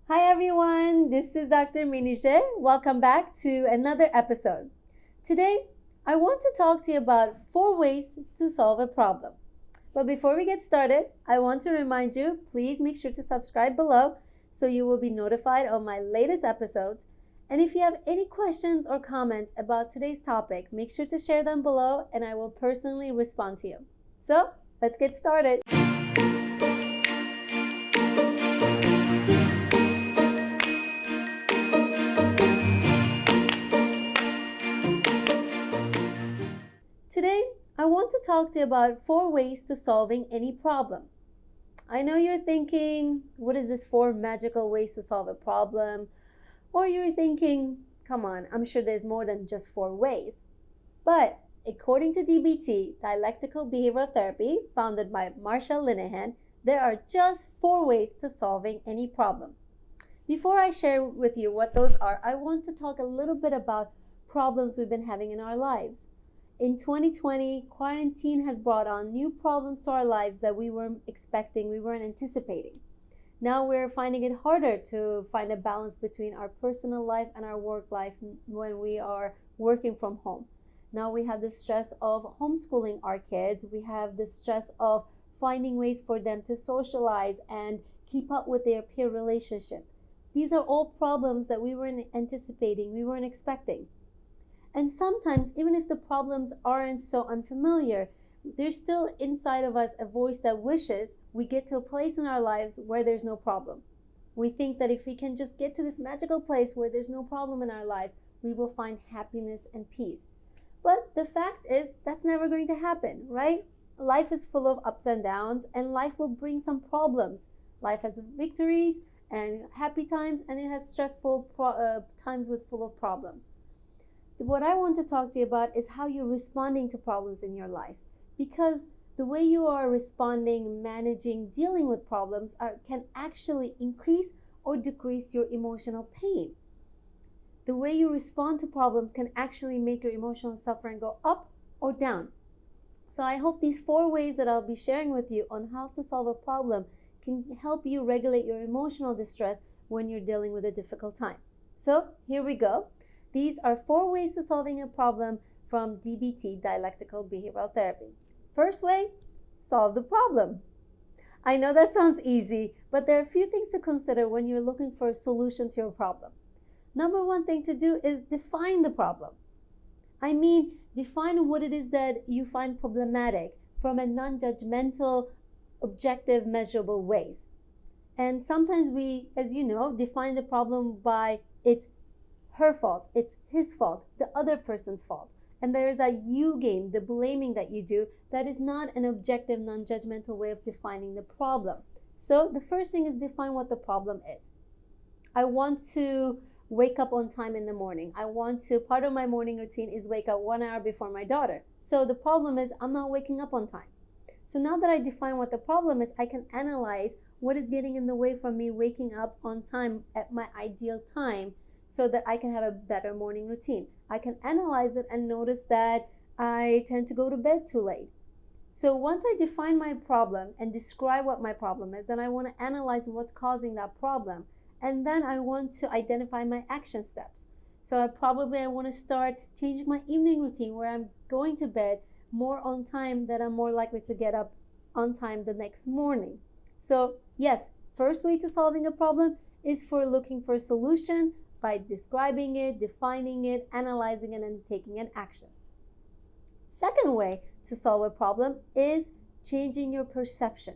Hi everyone, this is Dr. 𝐌𝐚𝐫𝐬𝐡𝐚. Welcome back to another episode. Today, I want to talk to you about 4 ways to solve a problem. But before we get started, I want to remind you, please make sure to subscribe below so you will be notified of my latest episodes. And if you have any questions or comments about today's topic, make sure to share them below and I will personally respond to you. So, let's get started. Today, I want to talk to you about 4 ways to solving any problem. I know you're thinking, what is this 4 magical ways to solve a problem? Or you're thinking, come on, I'm sure there's more than just 4 ways. But according to DBT, Dialectical Behavioral Therapy, founded by Marsha Linehan, there are just 4 ways to solving any problem. Before I share with you what those are, I want to talk a little bit about problems we've been having in our lives. In 2020, quarantine has brought on new problems to our lives that we weren't expecting, we weren't anticipating. Now we're finding it harder to find a balance between our personal life and our work life when we are working from home. Now we have the stress of homeschooling our kids. We have the stress of finding ways for them to socialize and keep up with their peer relationship. These are all problems that we weren't anticipating, we weren't expecting. And sometimes, even if the problems aren't so unfamiliar, there's still inside of us a voice that wishes we get to a place in our lives where there's no problem. We think that if we can just get to this magical place where there's no problem in our lives, we will find happiness and peace. But the fact is, that's never going to happen, right? Life is full of ups and downs, and life will bring some problems. Life has victories and happy times, and it has stressful times with full of problems. What I want to talk to you about is how you're responding to problems in your life, because the way you are responding, managing, dealing with problems can actually increase or decrease your emotional pain. The way you respond to problems can actually make your emotional suffering go up or down. So I hope these 4 ways that I'll be sharing with you on how to solve a problem can help you regulate your emotional distress when you're dealing with a difficult time. So here we go. These are 4 ways to solving a problem from DBT, Dialectical Behavioral Therapy. First way, solve the problem. I know that sounds easy, but there are a few things to consider when you're looking for a solution to your problem. Number 1 thing to do is define the problem. I mean, define what it is that you find problematic from a non-judgmental, objective, measurable ways. And sometimes we, as you know, define the problem by it's her fault, it's his fault, the other person's fault. And there is that you game, the blaming that you do, that is not an objective, non-judgmental way of defining the problem. So the first thing is define what the problem is. I want to wake up on time in the morning. Part of my morning routine is wake up 1 hour before my daughter. So the problem is I'm not waking up on time. So now that I define what the problem is, I can analyze what is getting in the way from me waking up on time at my ideal time, so that I can have a better morning routine. I can analyze it and notice that I tend to go to bed too late. So once I define my problem and describe what my problem is, then I want to analyze what's causing that problem. And then I want to identify my action steps. So I want to start changing my evening routine where I'm going to bed more on time, that I'm more likely to get up on time the next morning. So yes, first way to solving a problem is for looking for a solution by describing it, defining it, analyzing it, and taking an action. Second way to solve a problem is changing your perception.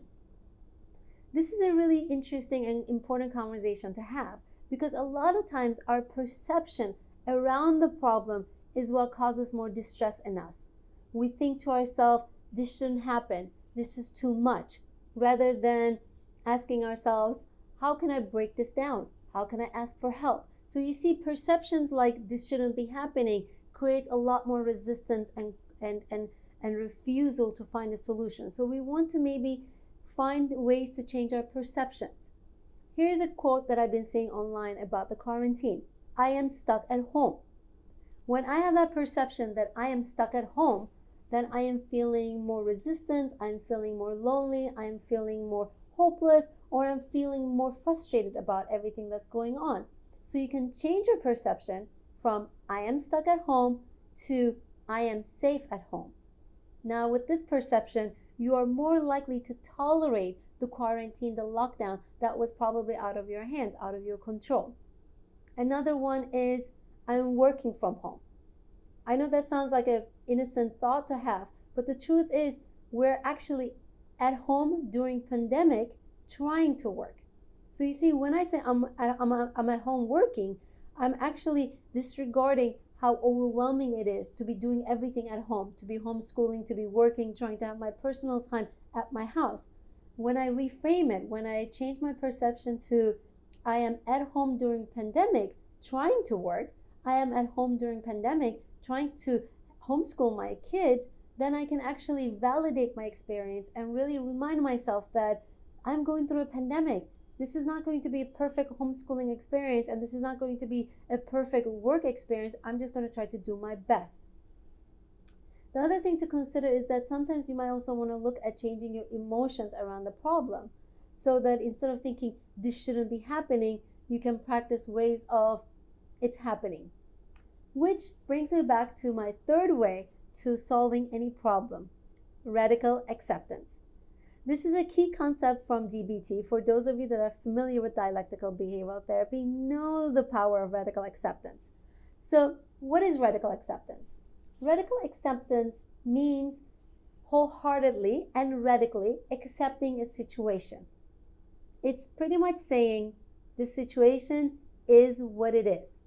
This is a really interesting and important conversation to have, because a lot of times our perception around the problem is what causes more distress in us. We think to ourselves, this shouldn't happen, this is too much, rather than asking ourselves, how can I break this down? How can I ask for help? So you see, perceptions like this shouldn't be happening creates a lot more resistance and refusal to find a solution. So we want to maybe find ways to change our perceptions. Here's a quote that I've been seeing online about the quarantine. I am stuck at home. When I have that perception that I am stuck at home, then I am feeling more resistance, I'm feeling more lonely, I'm feeling more hopeless, or I'm feeling more frustrated about everything that's going on. So you can change your perception from I am stuck at home to I am safe at home. Now with this perception, you are more likely to tolerate the quarantine, the lockdown that was probably out of your hands, out of your control. Another one is I'm working from home. I know that sounds like an innocent thought to have, but the truth is we're actually at home during pandemic trying to work. So you see, when I say I'm at home working, I'm actually disregarding how overwhelming it is to be doing everything at home, to be homeschooling, to be working, trying to have my personal time at my house. When I reframe it, when I change my perception to I am at home during pandemic trying to work, I am at home during pandemic trying to homeschool my kids, then I can actually validate my experience and really remind myself that I'm going through a pandemic. This is not going to be a perfect homeschooling experience, and this is not going to be a perfect work experience. I'm just going to try to do my best. The other thing to consider is that sometimes you might also want to look at changing your emotions around the problem, so that instead of thinking this shouldn't be happening, you can practice ways of it's happening. Which brings me back to my third way to solving any problem: radical acceptance. This is a key concept from DBT. For those of you that are familiar with dialectical behavioral therapy, know the power of radical acceptance. So what is radical acceptance? Radical acceptance means wholeheartedly and radically accepting a situation. It's pretty much saying this situation is what it is.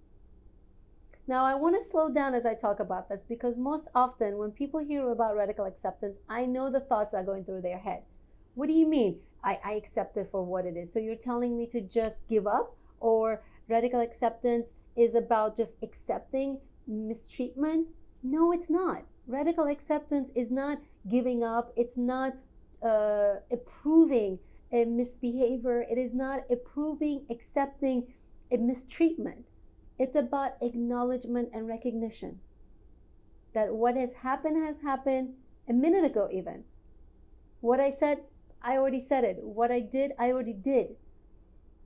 Now, I want to slow down as I talk about this, because most often when people hear about radical acceptance, I know the thoughts that are going through their head. What do you mean? I accept it for what it is. So you're telling me to just give up? Or radical acceptance is about just accepting mistreatment? No, it's not. Radical acceptance is not giving up. It's not approving a misbehavior. It is not approving, accepting a mistreatment. It's about acknowledgement and recognition that what has happened a minute ago even. What I said, I already said it. What I did, I already did.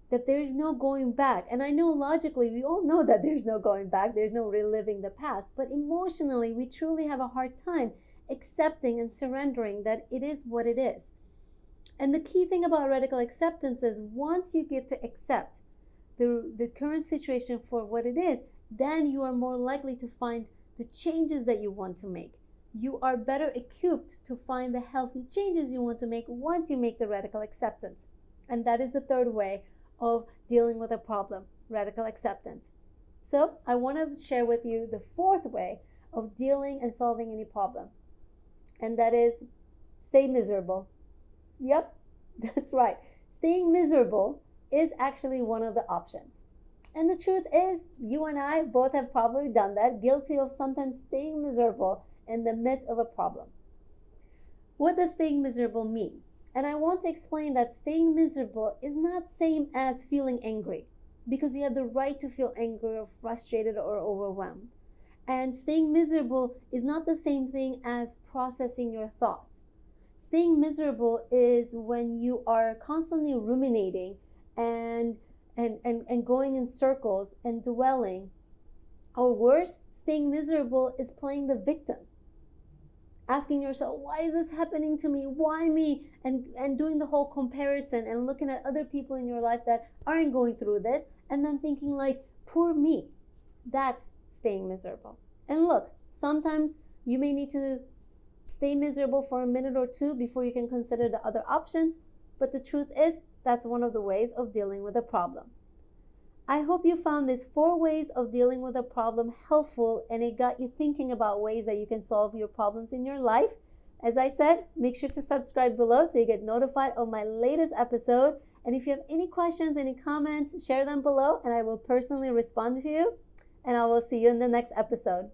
That there's no going back. And I know logically, we all know that there's no going back. There's no reliving the past. But emotionally, we truly have a hard time accepting and surrendering that it is what it is. And the key thing about radical acceptance is once you get to accept the current situation for what it is, then you are more likely to find the changes that you want to make. You are better equipped to find the healthy changes you want to make once you make the radical acceptance. And that is the third way of dealing with a problem: radical acceptance. So I want to share with you the fourth way of dealing and solving any problem. And that is stay miserable. Yep, that's right. Staying miserable is actually one of the options. And the truth is, you and I both have probably done that, guilty of sometimes staying miserable in the midst of a problem. What does staying miserable mean? And I want to explain that staying miserable is not same as feeling angry, because you have the right to feel angry or frustrated or overwhelmed. And staying miserable is not the same thing as processing your thoughts. Staying miserable is when you are constantly ruminating and going in circles and dwelling. Or worse, staying miserable is playing the victim. Asking yourself, why is this happening to me? Why me? And doing the whole comparison and looking at other people in your life that aren't going through this, and then thinking like, poor me. That's staying miserable. And look, sometimes you may need to stay miserable for a minute or two before you can consider the other options, but the truth is, that's one of the ways of dealing with a problem. I hope you found these 4 ways of dealing with a problem helpful, and it got you thinking about ways that you can solve your problems in your life. As I said, make sure to subscribe below so you get notified of my latest episode. And if you have any questions, any comments, share them below and I will personally respond to you. And I will see you in the next episode.